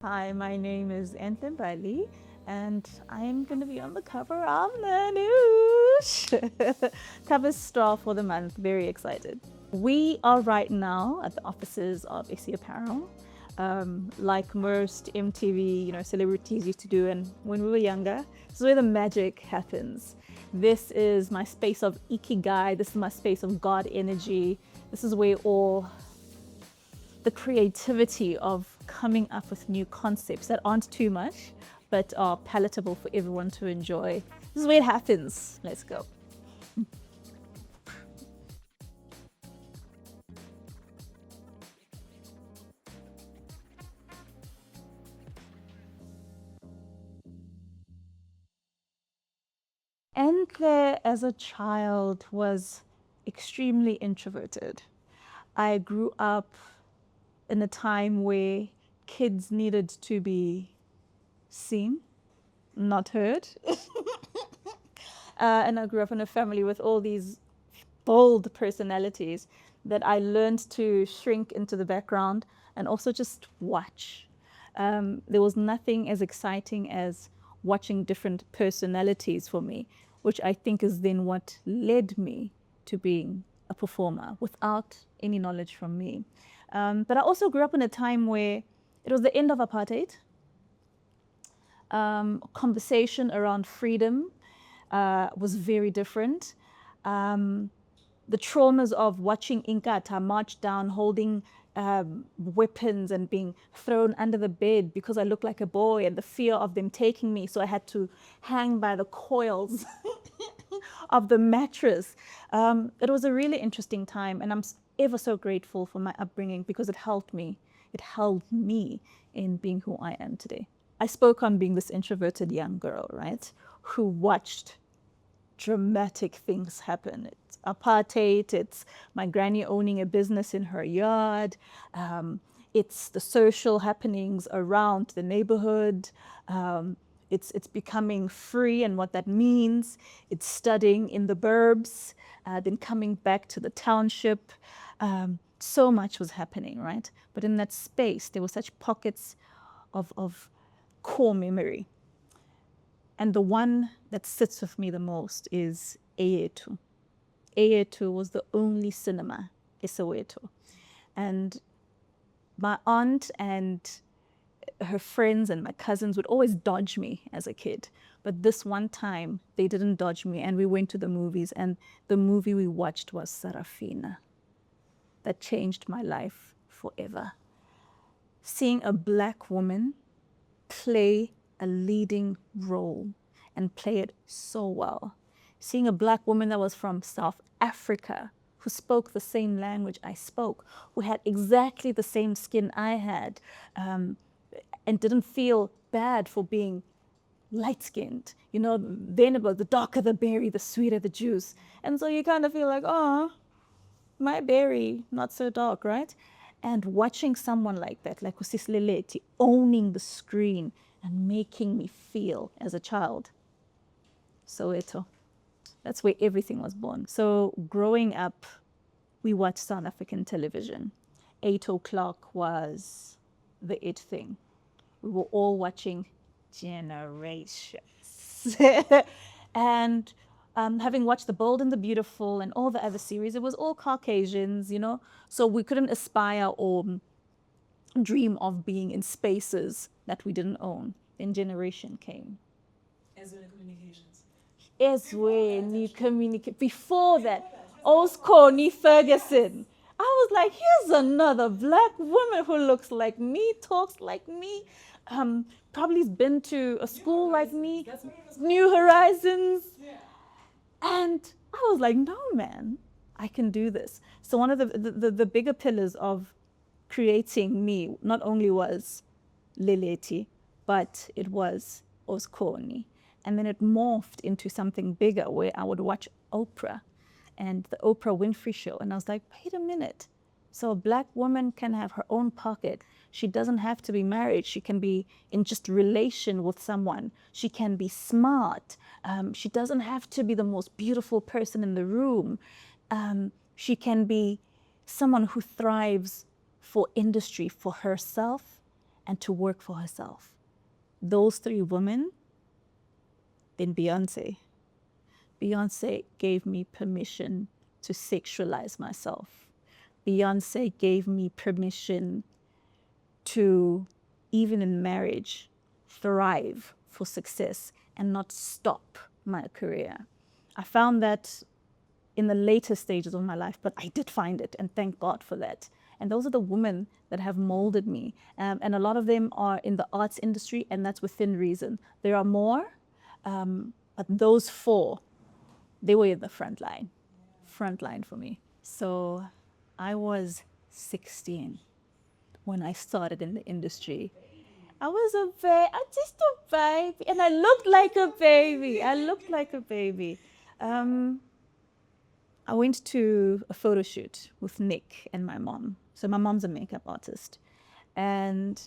Hi, my name is Enhle Mbali, and I'm going to be on the cover of Nounouche. Cover star for the month. Very excited. We are right now at the offices of Essie Apparel. Like most MTV, celebrities used to do, and when we were younger, this is where the magic happens. This is my space of ikigai. This is my space of God energy. This is where all the creativity of coming up with new concepts that aren't too much, but are palatable for everyone to enjoy. This is where it happens. Let's go. Enhle, as a child, was extremely introverted. I grew up in a time where kids needed to be seen, not heard. And I grew up in a family with all these bold personalities that I learned to shrink into the background and also just watch. There was nothing as exciting as watching different personalities for me, which I think is then what led me to being a performer without any knowledge from me. But I also grew up in a time where it was the end of apartheid. Conversation around freedom was very different. The traumas of watching Inkatha march down holding weapons and being thrown under the bed because I looked like a boy, and the fear of them taking me, so I had to hang by the coils of the mattress. It was a really interesting time, and I'm ever so grateful for my upbringing because it helped me. It held me in being who I am today. I spoke on being this introverted young girl, right, who watched dramatic things happen. It's apartheid, it's my granny owning a business in her yard, it's the social happenings around the neighborhood, it's becoming free and what that means, it's studying in the burbs, then coming back to the township. So much was happening, right? But in that space, there were such pockets of core memory. And the one that sits with me the most is Eyetu. Eyetu was the only cinema in Soweto. And my aunt and her friends and my cousins would always dodge me as a kid. But this one time, they didn't dodge me, and we went to the movies. And the movie we watched was Sarafina. That changed my life forever. Seeing a black woman play a leading role and play it so well. Seeing a black woman that was from South Africa, who spoke the same language I spoke, who had exactly the same skin I had, and didn't feel bad for being light-skinned. Then it was the darker the berry, the sweeter the juice. And so you kind of feel like, oh, my berry, not so dark, right? And watching someone like that, like Usisi owning the screen and making me feel as a child. Soweto. That's where everything was born. So growing up, we watched South African television. 8 o'clock was the it thing. We were all watching Generations. And having watched The Bold and the Beautiful and all the other series, it was all Caucasians, so we couldn't aspire or dream of being in spaces that we didn't own. Then Generation came. As in communications. As when you communicate. Before that, Oscar Ferguson. I was like, here's another black woman who looks like me, talks like me, probably's been to a school like me, New Horizons. Yeah. And I was like, no, man, I can do this. So one of the bigger pillars of creating me not only was Lileti, but it was Oskoni. And then it morphed into something bigger where I would watch Oprah and the Oprah Winfrey Show. And I was like, wait a minute. So a black woman can have her own pocket. She doesn't have to be married. She can be in just relation with someone. She can be smart. She doesn't have to be the most beautiful person in the room. She can be someone who thrives for industry, for herself, and to work for herself. Those three women, then Beyonce. Beyonce gave me permission to sexualize myself. Beyonce gave me permission to, even in marriage, thrive for success and not stop my career. I found that in the later stages of my life, but I did find it, and thank God for that. And those are the women that have molded me. And a lot of them are in the arts industry, and that's within reason. There are more, but those four, they were in the front line for me. So I was 16 when I started in the industry. I was just a baby, and I looked like a baby. I went to a photo shoot with Nick and my mom. So my mom's a makeup artist, and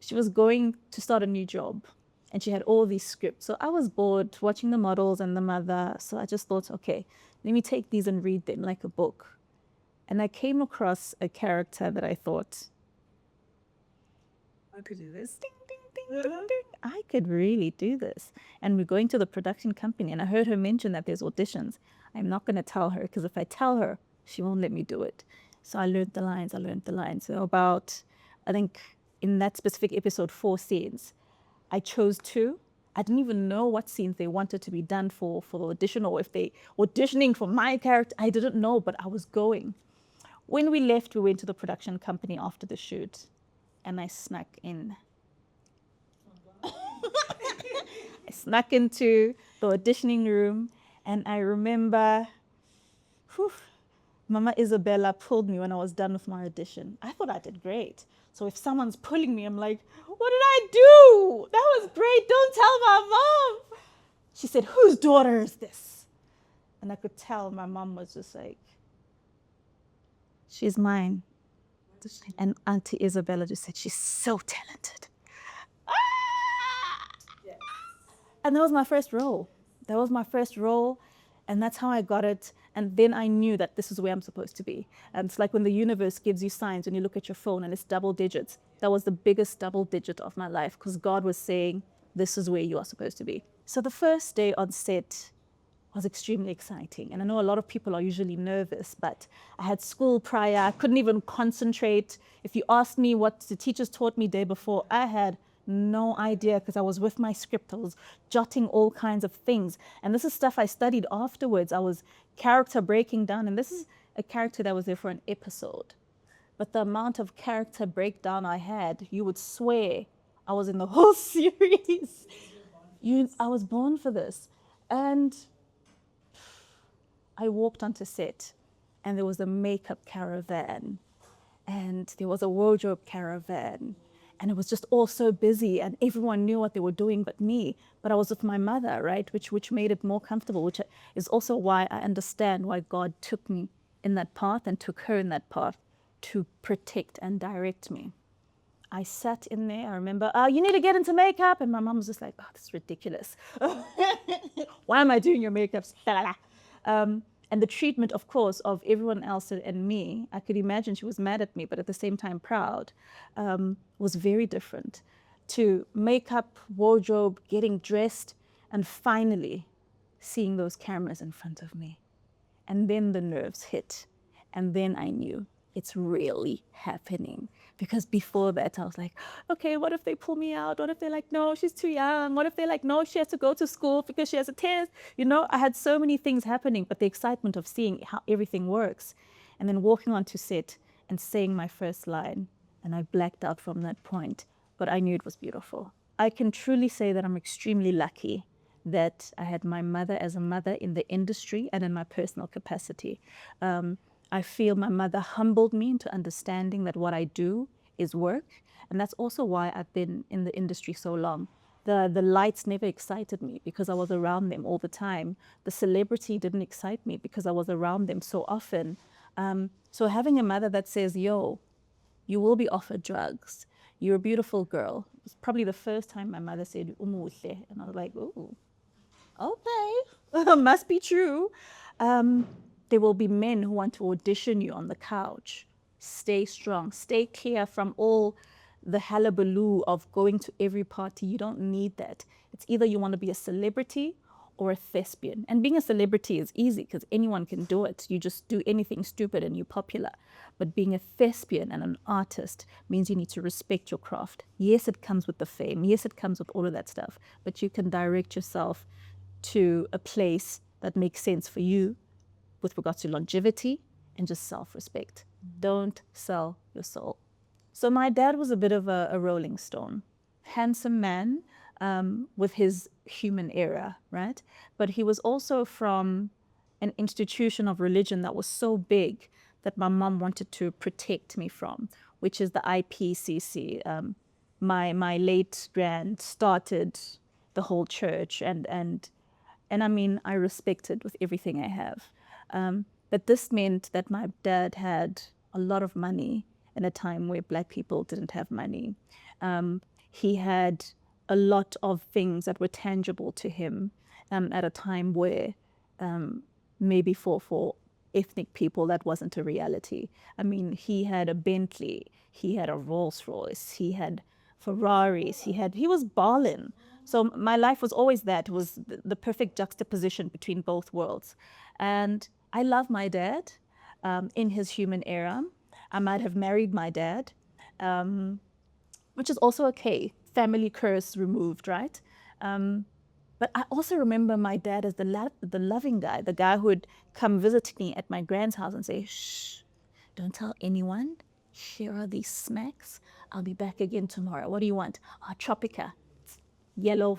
she was going to start a new job, and she had all these scripts. So I was bored watching the models and the mother. So I just thought, okay, let me take these and read them like a book. And I came across a character that I thought, I could do this. ding, ding, ding, ding, ding. I could really do this. And we're going to the production company, and I heard her mention that there's auditions. I'm not going to tell her, because if I tell her, she won't let me do it. So I learned the lines. So about, I think, in that specific episode, 4 scenes. I chose 2. I didn't even know what scenes they wanted to be done for the audition, or if they auditioning for my character. I didn't know, but I was going. When we left, we went to the production company after the shoot, and I snuck in. I snuck into the auditioning room, and I remember, Mama Isabella pulled me when I was done with my audition. I thought I did great. So if someone's pulling me, I'm like, what did I do? That was great. Don't tell my mom. She said, whose daughter is this? And I could tell my mom was just like, she's mine. And Auntie Isabella just said, she's so talented. Yes. And that was my first role. And that's how I got it. And then I knew that this is where I'm supposed to be. And it's like when the universe gives you signs when you look at your phone and it's double digits. That was the biggest double digit of my life, because God was saying, this is where you are supposed to be. So the first day on set was extremely exciting. And I know a lot of people are usually nervous, but I had school prior. I couldn't even concentrate. If you asked me what the teachers taught me day before, I had no idea, because I was with my script. I was jotting all kinds of things. And this is stuff I studied afterwards. I was character breaking down. And this is a character that was there for an episode. But the amount of character breakdown I had, you would swear I was in the whole series. I was born for this. And I walked onto set, and there was a makeup caravan, and there was a wardrobe caravan, and it was just all so busy, and everyone knew what they were doing but me. But I was with my mother, right, which made it more comfortable, which is also why I understand why God took me in that path and took her in that path, to protect and direct me. I sat in there. I remember, you need to get into makeup. And my mom was just like, oh, this is ridiculous. Why am I doing your makeup? And the treatment, of course, of everyone else and me, I could imagine she was mad at me, but at the same time proud, was very different. To makeup, wardrobe, getting dressed, and finally seeing those cameras in front of me. And then the nerves hit. And then I knew it's really happening. Because before that, I was like, okay, what if they pull me out? What if they're like, no, she's too young? What if they're like, no, she has to go to school because she has a test? You know, I had so many things happening, but the excitement of seeing how everything works. And then walking onto set and saying my first line. And I blacked out from that point, but I knew it was beautiful. I can truly say that I'm extremely lucky that I had my mother as a mother in the industry and in my personal capacity. I feel my mother humbled me into understanding that what I do is work. And that's also why I've been in the industry so long. The lights never excited me because I was around them all the time. The celebrity didn't excite me because I was around them so often. So having a mother that says, yo, you will be offered drugs. You're a beautiful girl. It was probably the first time my mother said, umuhle. And I was like, ooh, okay, must be true. There will be men who want to audition you on the couch. Stay strong, stay clear from all the hullabaloo of going to every party. You don't need that. It's either you want to be a celebrity or a thespian. And being a celebrity is easy because anyone can do it. You just do anything stupid and you're popular. But being a thespian and an artist means you need to respect your craft. Yes, it comes with the fame. Yes, it comes with all of that stuff. But you can direct yourself to a place that makes sense for you with regards to longevity and just self-respect. Don't sell your soul. So my dad was a bit of a rolling stone, handsome man with his human era, right? But he was also from an institution of religion that was so big that my mom wanted to protect me from, which is the IPCC. My late grand started the whole church, and I mean, I respect it with everything I have. But this meant that my dad had a lot of money in a time where Black people didn't have money. He had a lot of things that were tangible to him at a time where maybe for ethnic people that wasn't a reality. I mean, he had a Bentley, he had a Rolls Royce, he had Ferraris, he was ballin'. So my life was always that. It was the perfect juxtaposition between both worlds. And I love my dad in his human era. I might have married my dad, which is also okay. Family curse removed, right? But I also remember my dad as the loving guy, the guy who would come visit me at my grand's house and say, shh, don't tell anyone. Here are these snacks. I'll be back again tomorrow. What do you want? Ah, Tropica. It's yellow.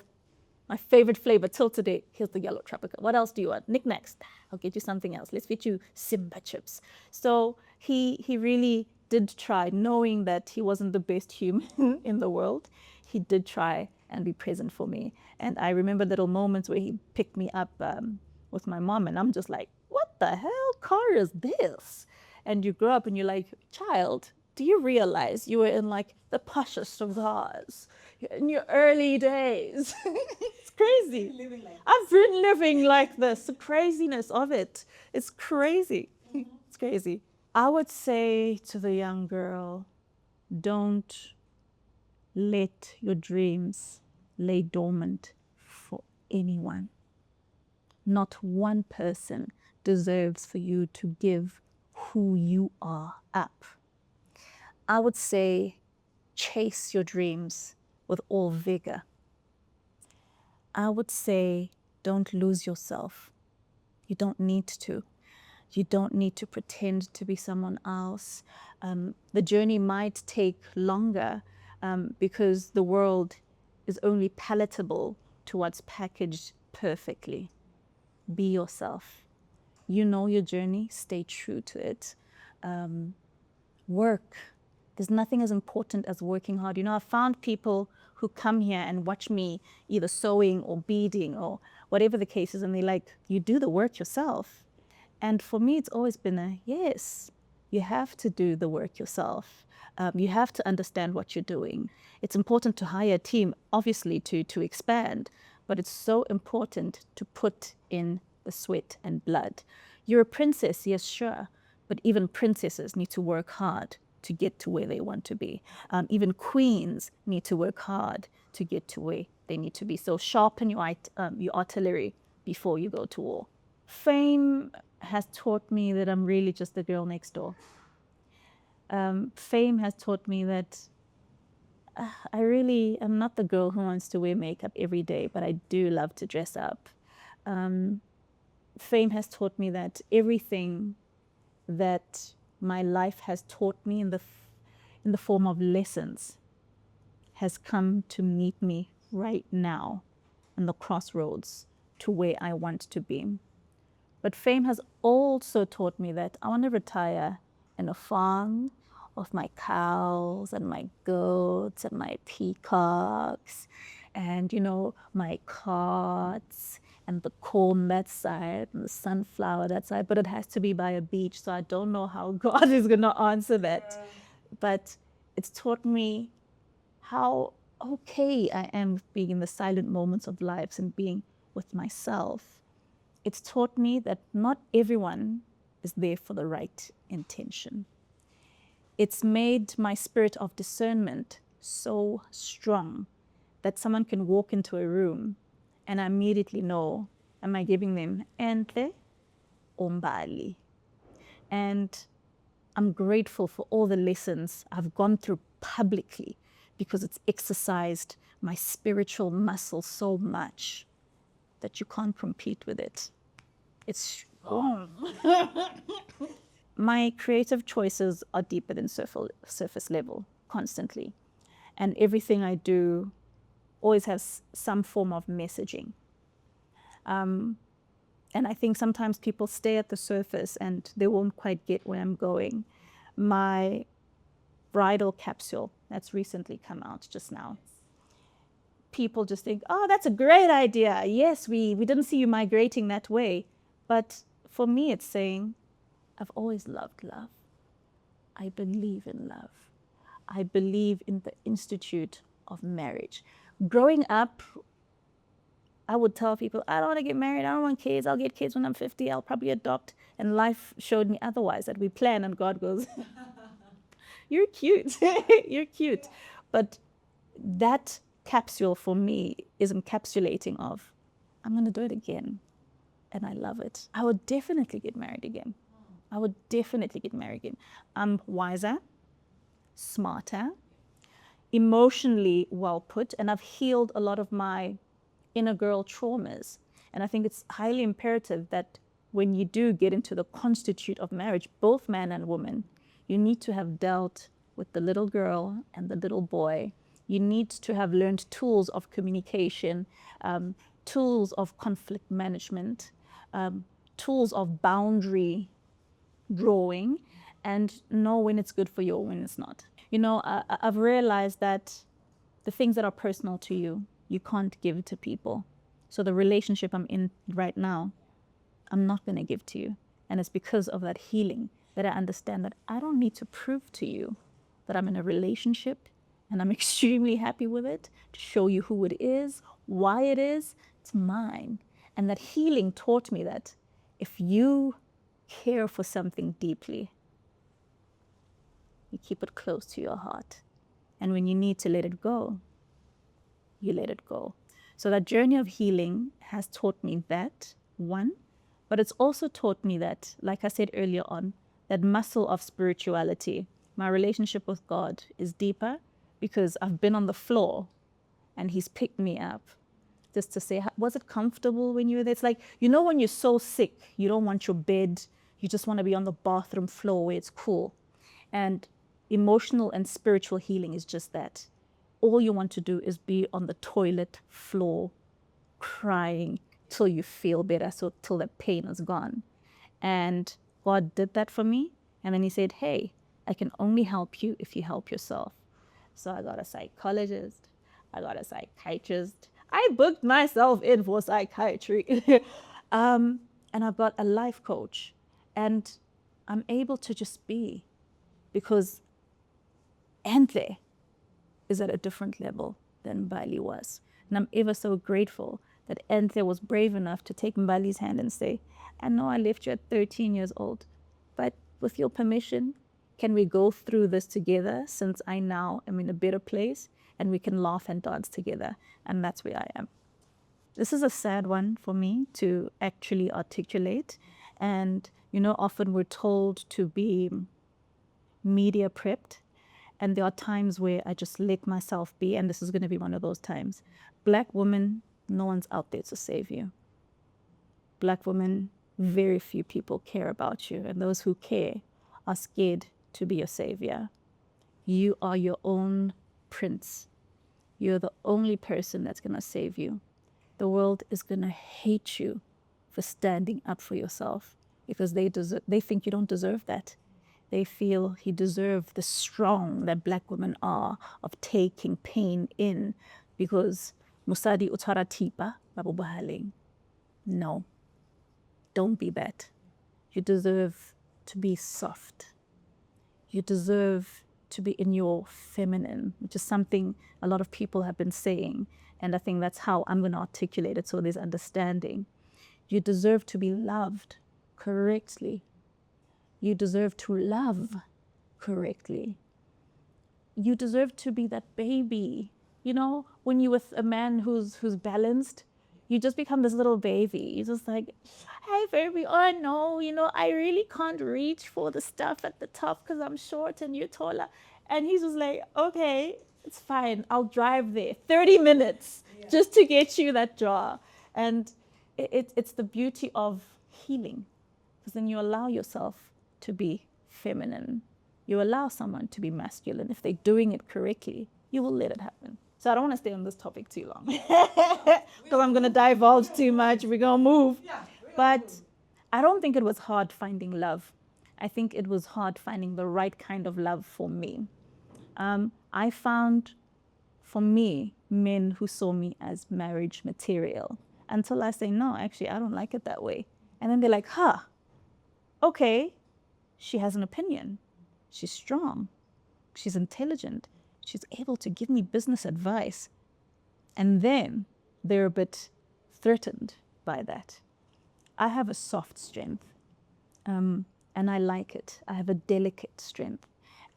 My favorite flavor till today. Here's the yellow Tropica. What else do you want? Knickknacks. I'll get you something else. Let's get you Simba chips. So he really did try, knowing that he wasn't the best human in the world. He did try and be present for me. And I remember little moments where he picked me up with my mom, and I'm just like, what the hell car is this? And you grow up and you're like, child, do you realize you were in like the poshest of cars in your early days? It's crazy. I've been living like this. The craziness of it. It's crazy. It's crazy. I would say to the young girl, don't let your dreams lay dormant for anyone. Not one person deserves for you to give who you are up. I would say chase your dreams with all vigor. I would say don't lose yourself. You don't need to. You don't need to pretend to be someone else. The journey might take longer because the world is only palatable to what's packaged perfectly. Be yourself. You know your journey, stay true to it. Work. There's nothing as important as working hard. You know, I've found people who come here and watch me either sewing or beading or whatever the case is, and they're like, you do the work yourself. And for me, it's always been a yes, you have to do the work yourself. You have to understand what you're doing. It's important to hire a team, obviously, to expand, but it's so important to put in the sweat and blood. You're a princess, yes, sure, but even princesses need to work hard to get to where they want to be. Even queens need to work hard to get to where they need to be. So sharpen your artillery before you go to war. Fame has taught me that I'm really just the girl next door. Fame has taught me that I really am not the girl who wants to wear makeup every day, but I do love to dress up. Fame has taught me that everything that my life has taught me in the form of lessons has come to meet me right now in the crossroads to where I want to be. But fame has also taught me that I want to retire in a farm of my cows and my goats and my peacocks and, you know, my carts and the corn that side and the sunflower that side. But it has to be by a beach, so I don't know how God is going to answer that. But it's taught me how okay I am with being in the silent moments of lives and being with myself. It's taught me that not everyone is there for the right intention. It's made my spirit of discernment so strong that someone can walk into a room and I immediately know, am I giving them Enhle Mbali? And I'm grateful for all the lessons I've gone through publicly because it's exercised my spiritual muscle so much that you can't compete with it. It's strong. My creative choices are deeper than surface level constantly. And everything I do always has some form of messaging. And I think sometimes people stay at the surface and they won't quite get where I'm going. My bridal capsule that's recently come out just now. People just think, oh, that's a great idea. Yes, we didn't see you migrating that way. But for me, it's saying, I've always loved love. I believe in love. I believe in the institute of marriage. Growing up, I would tell people, I don't want to get married. I don't want kids. I'll get kids when I'm 50. I'll probably adopt. And life showed me otherwise, that we plan and God goes, you're cute. You're cute. But that capsule for me is encapsulating of, I'm going to do it again. And I love it. I would definitely get married again. I would definitely get married again. I'm wiser, smarter, emotionally well put, and I've healed a lot of my inner girl traumas. And I think it's highly imperative that when you do get into the constitute of marriage, both man and woman, you need to have dealt with the little girl and the little boy. You need to have learned tools of communication, tools of conflict management, tools of boundary drawing, and know when it's good for you or when it's not. You know, I've realized that the things that are personal to you, you can't give to people. So the relationship I'm in right now, I'm not going to give to you. And it's because of that healing that I understand that I don't need to prove to you that I'm in a relationship and I'm extremely happy with it, to show you who it is, why it is. It's mine. And that healing taught me that if you care for something deeply, you keep it close to your heart. And when you need to let it go, you let it go. So that journey of healing has taught me that, one, but it's also taught me that, like I said earlier on, that muscle of spirituality, my relationship with God is deeper because I've been on the floor and He's picked me up just to say, was it comfortable when you were there? It's like, you know, when you're so sick, you don't want your bed, you just want to be on the bathroom floor where it's cool. And emotional and spiritual healing is just that. All you want to do is be on the toilet floor crying till you feel better, so till the pain is gone. And God did that for me. And then He said, hey, I can only help you if you help yourself. So I got a psychologist, I got a psychiatrist, I booked myself in for psychiatry. And I've got a life coach. And I'm able to just be, because Enhle is at a different level than Mbali was. And I'm ever so grateful that Enhle was brave enough to take Mbali's hand and say, I know I left you at 13 years old, but with your permission, can we go through this together, since I now am in a better place and we can laugh and dance together? And that's where I am. This is a sad one for me to actually articulate. And, you know, often we're told to be media prepped. And there are times where I just let myself be, and this is going to be one of those times. Black woman, no one's out there to save you. Black woman, very few people care about you, and those who care are scared to be your savior. You are your own prince. You're the only person that's going to save you. The world is going to hate you for standing up for yourself, because they think you don't deserve that. They feel you deserve the strong that Black women are, of taking pain in, because Musadi utara tipa babubahaling. No, don't be that. You deserve to be soft. You deserve to be in your feminine, which is something a lot of people have been saying. And I think that's how I'm going to articulate it, so there's understanding. You deserve to be loved correctly. You deserve to love correctly. you deserve to be that baby. You know, when you're with a man who's balanced, you just become this little baby. You're just like, hey, baby, oh no, I really can't reach for the stuff at the top because I'm short and you're taller. And he's just like, okay, it's fine. I'll drive there 30 minutes just to get you that jar. And it's the beauty of healing, because then you allow yourself to be feminine. You allow someone to be masculine. If they're doing it correctly, you will let it happen. So I don't want to stay on this topic too long because I'm going to divulge too much. We're going to move. But I don't think it was hard finding love. I think it was hard finding the right kind of love for me. I found, for me, men who saw me as marriage material until I say, no, actually, I don't like it that way. And then they're like, okay, she has an opinion. She's strong. She's intelligent. She's able to give me business advice. And then they're a bit threatened by that. I have a soft strength, and I like it. I have a delicate strength.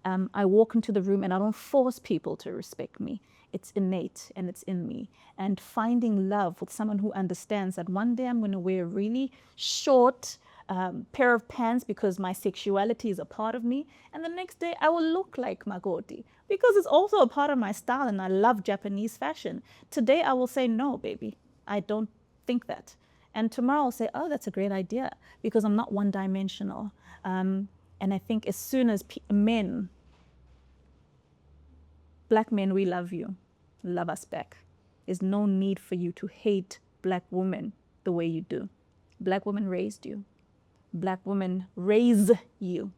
I walk into the room and I don't force people to respect me. It's innate and it's in me. And finding love with someone who understands that one day I'm going to wear a really short pair of pants because my sexuality is a part of me, and the next day I will look like Magoti because it's also a part of my style and I love Japanese fashion. Today I will say, no, baby, I don't think that. And tomorrow I'll say, oh, that's a great idea, because I'm not one-dimensional. And I think as soon as men, black men, we love you, love us back. There's no need for you to hate black women the way you do. Black women raised you. Black women raise you,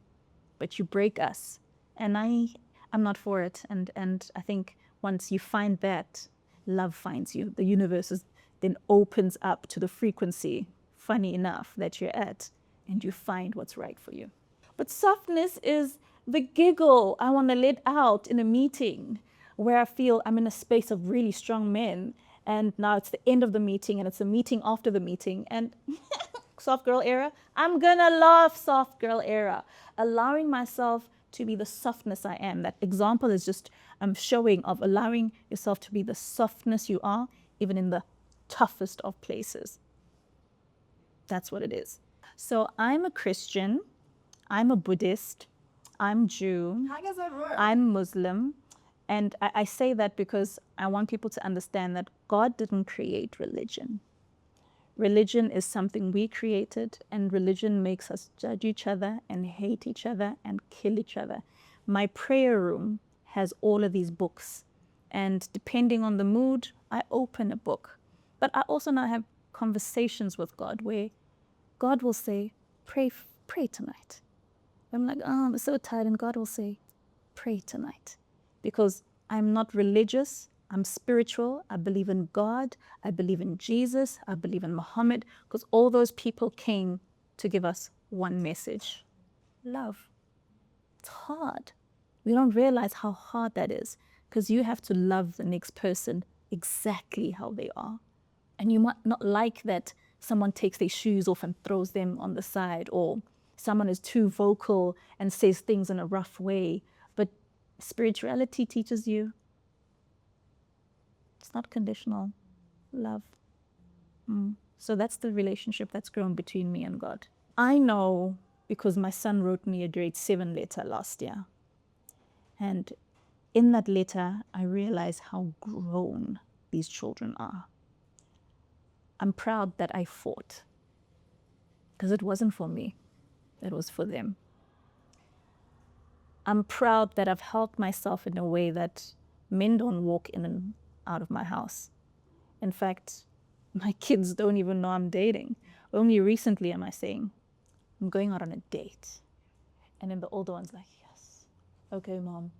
but you break us. And I'm not for it. And I think once you find that, love finds you. The universe then opens up to the frequency, funny enough, that you're at, and you find what's right for you. But softness is the giggle I want to let out in a meeting where I feel I'm in a space of really strong men, and now it's the end of the meeting and it's a meeting after the meeting, and soft girl era, I'm gonna love soft girl era. Allowing myself to be the softness I am. That example is just showing of allowing yourself to be the softness you are, even in the toughest of places. That's what it is. So I'm a Christian, I'm a Buddhist, I'm Jew, How does that work? I'm Muslim. And I say that because I want people to understand that God didn't create religion. Religion is something we created, and religion makes us judge each other and hate each other and kill each other. My prayer room has all of these books, and depending on the mood, I open a book. But I also now have conversations with God where God will say, pray tonight. I'm like, oh, I'm so tired, and God will say, pray tonight. Because I'm not religious, I'm spiritual. I believe in God, I believe in Jesus, I believe in Muhammad, because all those people came to give us one message: love. It's hard. We don't realize how hard that is, because you have to love the next person exactly how they are. And you might not like that someone takes their shoes off and throws them on the side, or someone is too vocal and says things in a rough way. But spirituality teaches you it's not conditional love. So that's the relationship that's grown between me and God. I know because my son wrote me a grade 7 letter last year. And in that letter, I realized how grown these children are. I'm proud that I fought, because it wasn't for me, it was for them. I'm proud that I've helped myself in a way that men don't walk in and out of my house. In fact, my kids don't even know I'm dating. Only recently am I saying, I'm going out on a date. And then the older one's like, yes, okay, mom.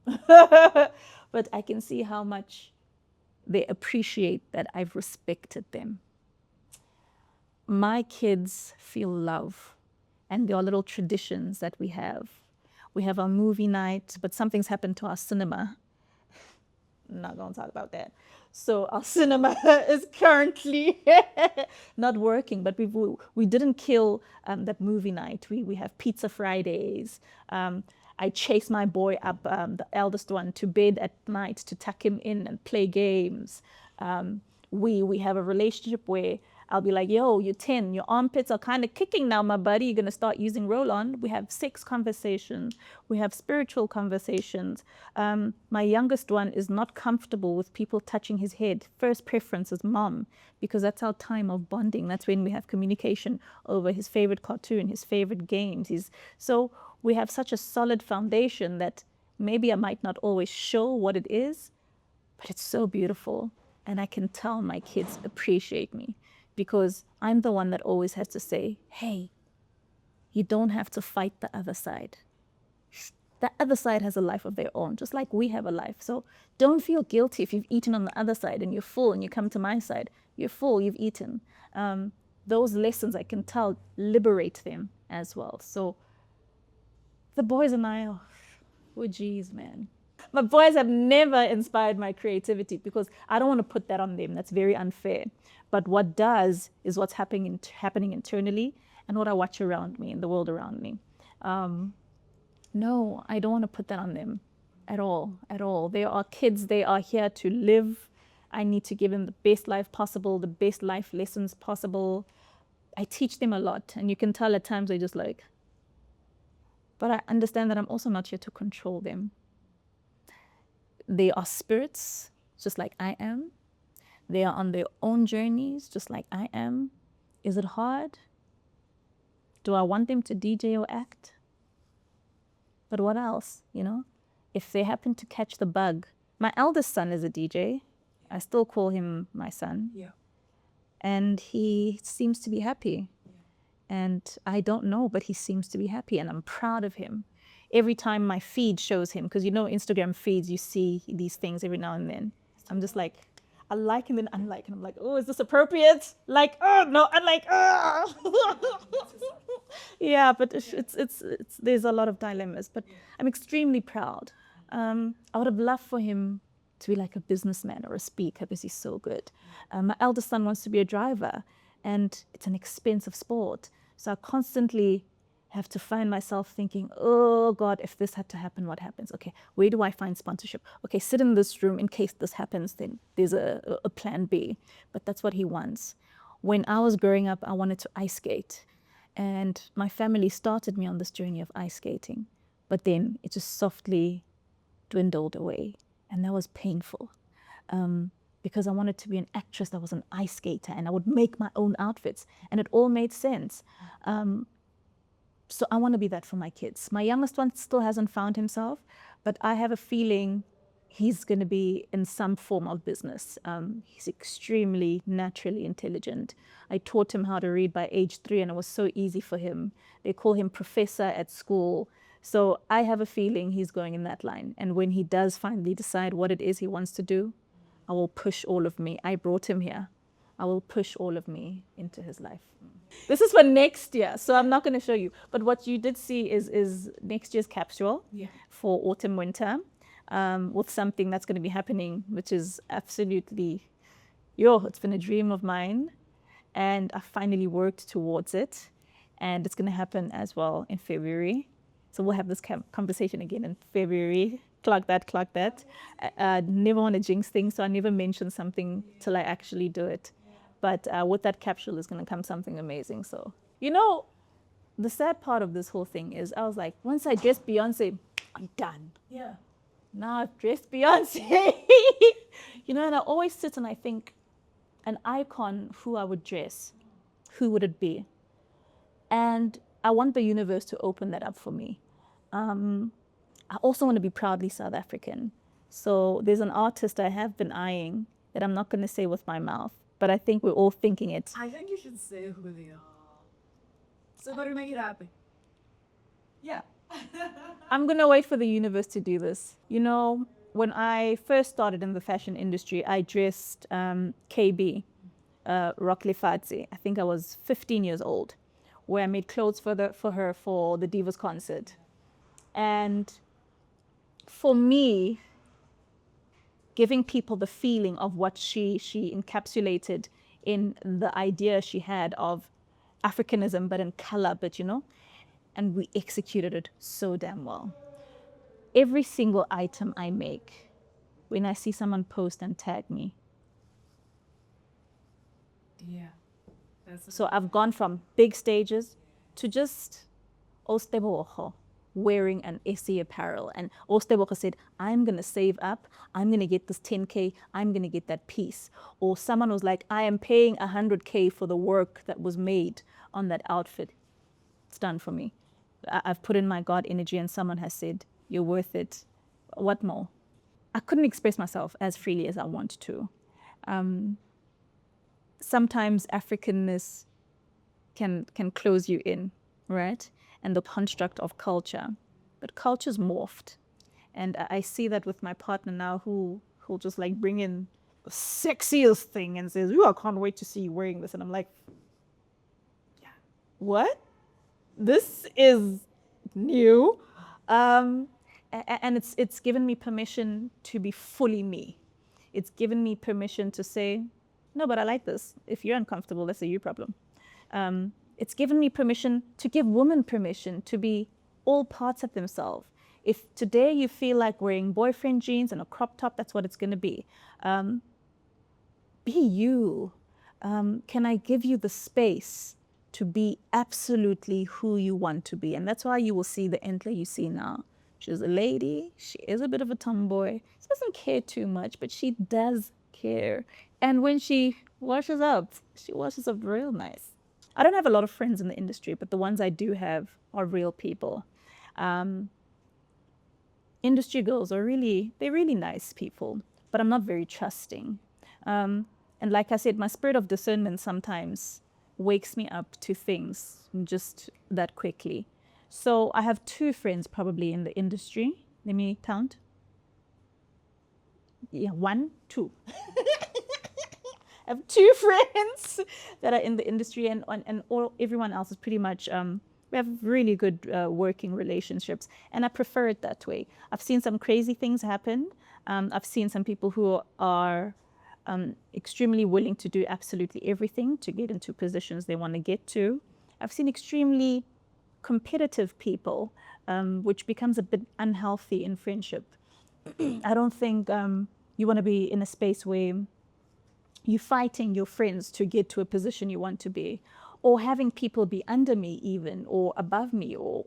But I can see how much they appreciate that I've respected them. My kids feel love, and there are little traditions that we have. We have our movie night, but something's happened to our cinema. I'm not going to talk about that. So our cinema is currently not working, but we didn't kill that movie night. We have pizza Fridays. I chase my boy up, the eldest one, to bed at night to tuck him in and play games. We have a relationship where I'll be like, yo, you're 10, your armpits are kind of kicking now, my buddy. You're going to start using roll-on. We have sex conversations. We have spiritual conversations. My youngest one is not comfortable with people touching his head. First preference is mom, because that's our time of bonding. That's when we have communication over his favorite cartoon, his favorite games. So we have such a solid foundation that maybe I might not always show what it is, but it's so beautiful. And I can tell my kids appreciate me, because I'm the one that always has to say, hey, you don't have to fight the other side. The other side has a life of their own, just like we have a life. So don't feel guilty if you've eaten on the other side and you're full and you come to my side. You're full, you've eaten. Those lessons, I can tell, liberate them as well. So the boys and I, oh geez, man. My boys have never inspired my creativity, because I don't want to put that on them. That's very unfair. But what does is what's happening internally, and what I watch around me, in the world around me. No, I don't want to put that on them at all, at all. They are kids. They are here to live. I need to give them the best life possible, the best life lessons possible. I teach them a lot, and you can tell at times they're just like, but I understand that I'm also not here to control them. They are spirits, just like I am. They are on their own journeys, just like I am. Is it hard? Do I want them to DJ or act? But what else, you know? If they happen to catch the bug. My eldest son is a DJ. I still call him my son. Yeah. And he seems to be happy. And I don't know, but he seems to be happy, and I'm proud of him. Every time my feed shows him, because you know Instagram feeds, you see these things every now and then. I'm just like, I like and then unlike, and I'm like, oh, is this appropriate? Like, oh no, unlike, oh. Yeah, but it's there's a lot of dilemmas, but I'm extremely proud. I would have loved for him to be like a businessman or a speaker, because he's so good. My eldest son wants to be a driver, and it's an expensive sport. So I constantly have to find myself thinking, oh God, if this had to happen, what happens? Okay, where do I find sponsorship? Okay, sit in this room in case this happens, then there's a plan B. But that's what he wants. When I was growing up, I wanted to ice skate. And my family started me on this journey of ice skating. But then it just softly dwindled away. And that was painful. Because I wanted to be an actress that was an ice skater, and I would make my own outfits, and it all made sense. So I want to be that for my kids. My youngest one still hasn't found himself, but I have a feeling he's going to be in some form of business. He's extremely naturally intelligent. I taught him how to read by age 3, and it was so easy for him. They call him professor at school. So I have a feeling he's going in that line. And when he does finally decide what it is he wants to do, I will push all of me. I brought him here. I will push all of me into his life. This is for next year, so I'm not going to show you. But what you did see is next year's capsule for autumn, winter, with something that's going to be happening, which is absolutely, it's been a dream of mine. And I finally worked towards it. And it's going to happen as well in February. So we'll have this conversation again in February. Clock that. I never want to jinx things, so I never mention something till I actually do it. But with that capsule is going to come something amazing. So, the sad part of this whole thing is I was like, once I dress Beyonce, I'm done. Yeah. Now I've dressed Beyonce. And I always sit and I think, an icon, who I would dress, who would it be? And I want the universe to open that up for me. I also want to be proudly South African. So there's an artist I have been eyeing that I'm not going to say with my mouth, but I think we're all thinking it. I think you should say who they are. So gotta make it happen. Yeah. I'm going to wait for the universe to do this. When I first started in the fashion industry, I dressed KB, Rock Lefatshe. I think I was 15 years old, where I made clothes for her for the Divas concert. And for me, giving people the feeling of what she encapsulated in the idea she had of Africanism, but in color, and we executed it so damn well. every single item I make, when I see someone post and tag me. Yeah. That's So I've gone from big stages to just Osteboho wearing an Essie Apparel. And Osteboho said, I'm going to save up. I'm going to get this 10K. I'm going to get that piece. Or someone was like, I am paying 100K for the work that was made on that outfit. It's done for me. I've put in my God energy and someone has said, you're worth it. What more? I couldn't express myself as freely as I want to. Sometimes Africanness can close you in, right? And the construct of culture. But culture's morphed. And I see that with my partner now who'll just like bring in the sexiest thing and says, I can't wait to see you wearing this. And I'm like, what? This is new. And it's given me permission to be fully me. It's given me permission to say, no, but I like this. If you're uncomfortable, that's a you problem. It's given me permission to give women permission to be all parts of themselves. If today you feel like wearing boyfriend jeans and a crop top, that's what it's going to be. Be you. Can I give you the space to be absolutely who you want to be? And that's why you will see the Enhle you see now. She's a lady. She is a bit of a tomboy. She doesn't care too much, but she does care. And when she washes up real nice. I don't have a lot of friends in the industry, but the ones I do have are real people. Industry girls they're really nice people, but I'm not very trusting. And like I said, my spirit of discernment sometimes wakes me up to things just that quickly. So I have 2 friends probably in the industry. Let me count. Yeah, 1, 2. I have 2 friends that are in the industry, and everyone else is pretty much, we have really good working relationships, and I prefer it that way. I've seen some crazy things happen. I've seen some people who are extremely willing to do absolutely everything to get into positions they want to get to. I've seen extremely competitive people, which becomes a bit unhealthy in friendship. I don't think you want to be in a space where you're fighting your friends to get to a position you want to be, or having people be under me even, or above me, or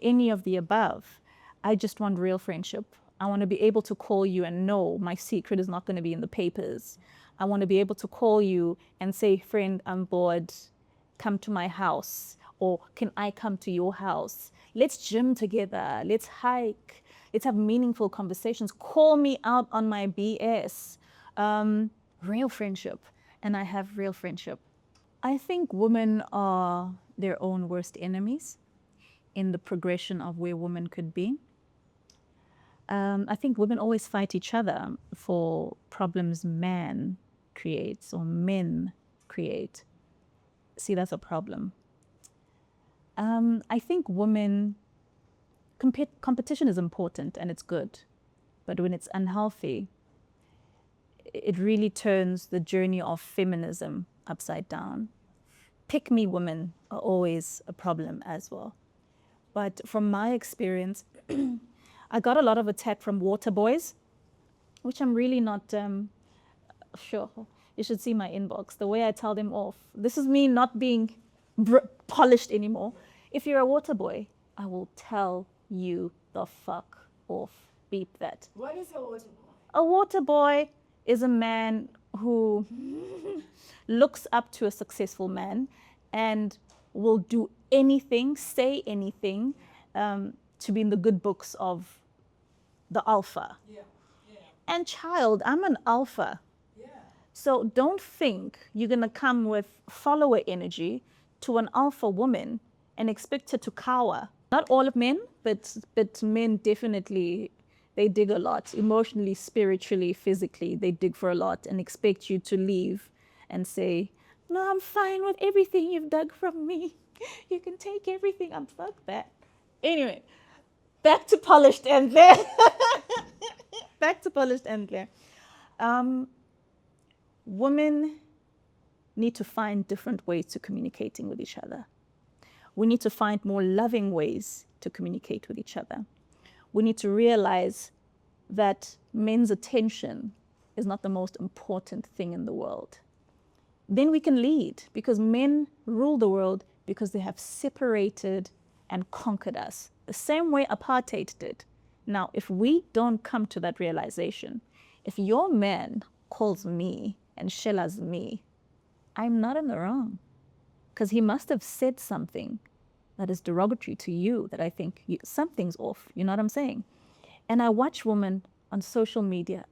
any of the above. I just want real friendship. I want to be able to call you and know my secret is not going to be in the papers. I want to be able to call you and say, friend, I'm bored. Come to my house. Or can I come to your house? Let's gym together. Let's hike. Let's have meaningful conversations. Call me out on my BS. Real friendship. And I have real friendship. I think women are their own worst enemies in the progression of where women could be. I think women always fight each other for problems man creates or men create. See, that's a problem. I think women, competition is important and it's good, but when it's unhealthy, it really turns the journey of feminism upside down. Pick me women are always a problem as well. But from my experience, I got a lot of attack from water boys, which I'm really not sure. You should see my inbox, the way I tell them off. This is me not being polished anymore. If you're a water boy, I will tell you the fuck off. Beep that. What is a water boy? A water boy is a man who looks up to a successful man and will do anything, say anything, to be in the good books of the alpha. Yeah. And child, I'm an alpha. Yeah. So don't think you're going to come with follower energy to an alpha woman and expect her to cower. Not all of men, but men definitely, they dig a lot. Emotionally, spiritually, physically, they dig for a lot and expect you to leave and say, no, I'm fine with everything you've dug from me. You can take everything. I'm fuck that. Anyway, back to polished and there. Back to polished and there. Women need to find different ways to communicating with each other. We need to find more loving ways to communicate with each other. we need to realize that men's attention is not the most important thing in the world. Then we can lead, because men rule the world because they have separated and conquered us, the same way apartheid did. Now, if we don't come to that realization, if your man calls me and shellas me, I'm not in the wrong, because he must have said something that is derogatory to you, that I think something's off. You know what I'm saying? And I watch women on social media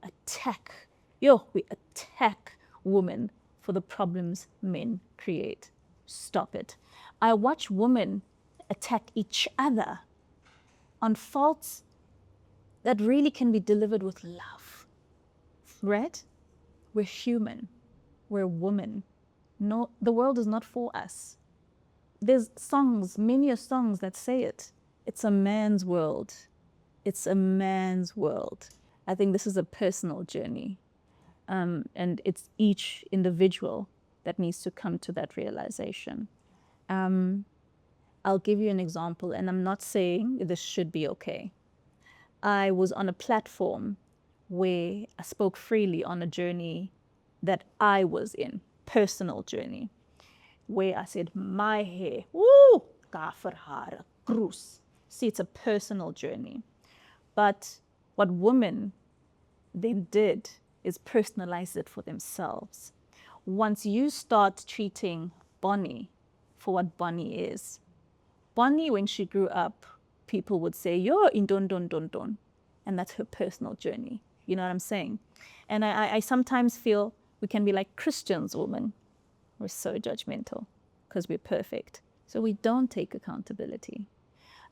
we attack women for the problems men create. Stop it. I watch women attack each other on faults that really can be delivered with love, right? We're human. We're women. No, the world is not for us. There's songs, many songs that say it. It's a man's world. It's a man's world. I think this is a personal journey. And it's each individual that needs to come to that realization. I'll give you an example, and I'm not saying this should be okay. I was on a platform where I spoke freely on a journey that I was in, personal journey, where I said, my hair, woo, kafir hare, kroes. See, it's a personal journey. But what women then did is personalize it for themselves. Once you start treating Bonnie for what Bonnie is, Bonnie, when she grew up, people would say, you're in don don don don. And that's her personal journey. You know what I'm saying? And I sometimes feel we can be like Christians, women. We're so judgmental because we're perfect. So we don't take accountability.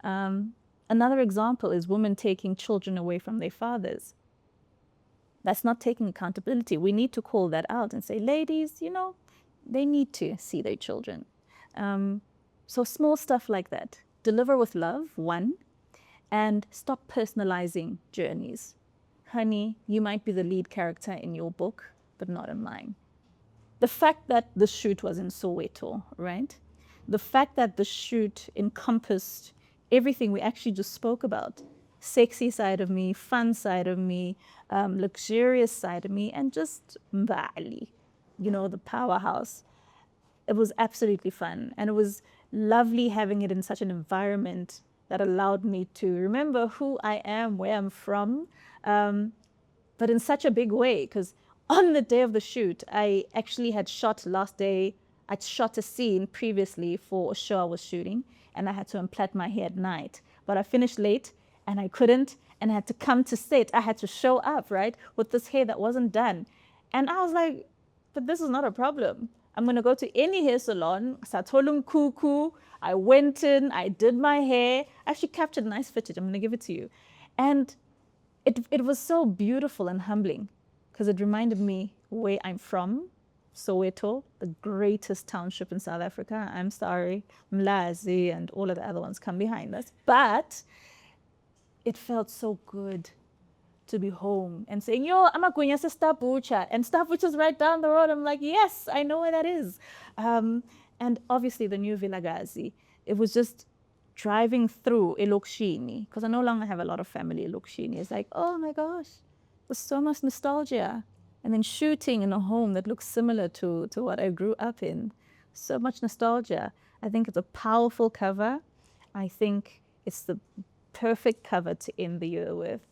Another example is women taking children away from their fathers. That's not taking accountability. We need to call that out and say, ladies, they need to see their children. So small stuff like that. Deliver with love, one, and stop personalizing journeys. Honey, you might be the lead character in your book, but not in mine. The fact that the shoot was in Soweto, right? The fact that the shoot encompassed everything we actually just spoke about. Sexy side of me, fun side of me, luxurious side of me, and just Mbali, the powerhouse. It was absolutely fun. And it was lovely having it in such an environment that allowed me to remember who I am, where I'm from, but in such a big way, because on the day of the shoot, I actually had shot last day, I'd shot a scene previously for a show I was shooting, and I had to unplait my hair at night. But I finished late, and I couldn't, and I had to come to set. I had to show up, right, with this hair that wasn't done. And I was like, but this is not a problem. I'm going to go to any hair salon, Satolum Kuku. I went in, I did my hair. I actually captured a nice footage. I'm going to give it to you. And it was so beautiful and humbling because it reminded me where I'm from, Soweto, the greatest township in South Africa. I'm sorry, Mlazi and all of the other ones come behind us. But it felt so good to be home and saying, yo, I'm a going to Stapucha, and Stapucha's right down the road. I'm like, yes, I know where that is. And obviously the new Vilagazi, it was just driving through Elokshini, because I no longer have a lot of family in Elokshini. It's like, oh my gosh, there's so much nostalgia. And then shooting in a home that looks similar to what I grew up in. So much nostalgia. I think it's a powerful cover. I think it's the perfect cover to end the year with.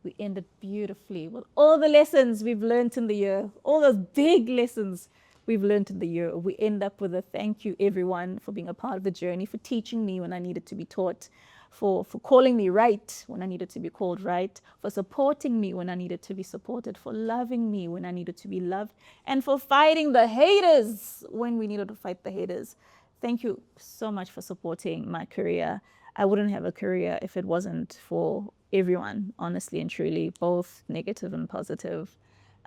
We ended beautifully with all the lessons we've learned in the year, all those big lessons we've learned in the year. We end up with a thank you, everyone, for being a part of the journey, for teaching me when I needed to be taught, for calling me right when I needed to be called right, for supporting me when I needed to be supported, for loving me when I needed to be loved, and for fighting the haters when we needed to fight the haters. Thank you so much for supporting my career. I wouldn't have a career if it wasn't for everyone, honestly and truly, both negative and positive.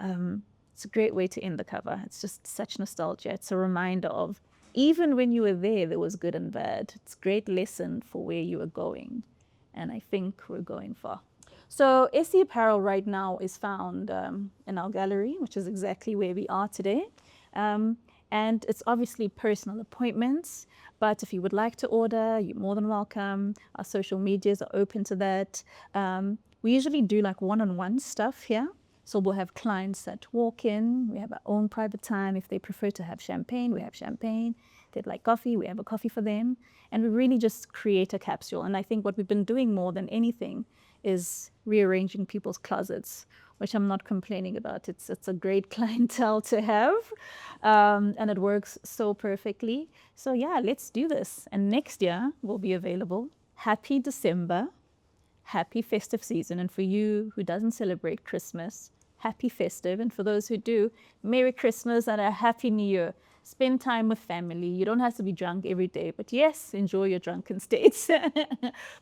It's a great way to end the cover. It's just such nostalgia. It's a reminder of even when you were there, there was good and bad. It's a great lesson for where you were going. And I think we're going far. So Essie Apparel right now is found in our gallery, which is exactly where we are today. And it's obviously personal appointments, but if you would like to order, you're more than welcome. Our social medias are open to that. We usually do like one-on-one stuff here. So we'll have clients that walk in, we have our own private time. If they prefer to have champagne, we have champagne. If they'd like coffee, we have a coffee for them. And we really just create a capsule. And I think what we've been doing more than anything is rearranging people's closets, which I'm not complaining about. It's a great clientele to have, and it works so perfectly. So yeah, let's do this. And next year will be available. Happy December. Happy festive season. And for you who doesn't celebrate Christmas, happy festive. And for those who do, Merry Christmas and a Happy New Year. Spend time with family. You don't have to be drunk every day, but yes, enjoy your drunken states.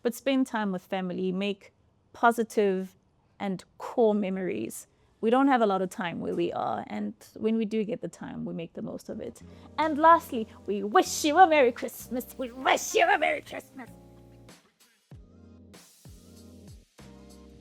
But spend time with family. Make positive and core memories. We don't have a lot of time where we are, and when we do get the time, we make the most of it. And lastly, we wish you a Merry Christmas. We wish you a Merry Christmas.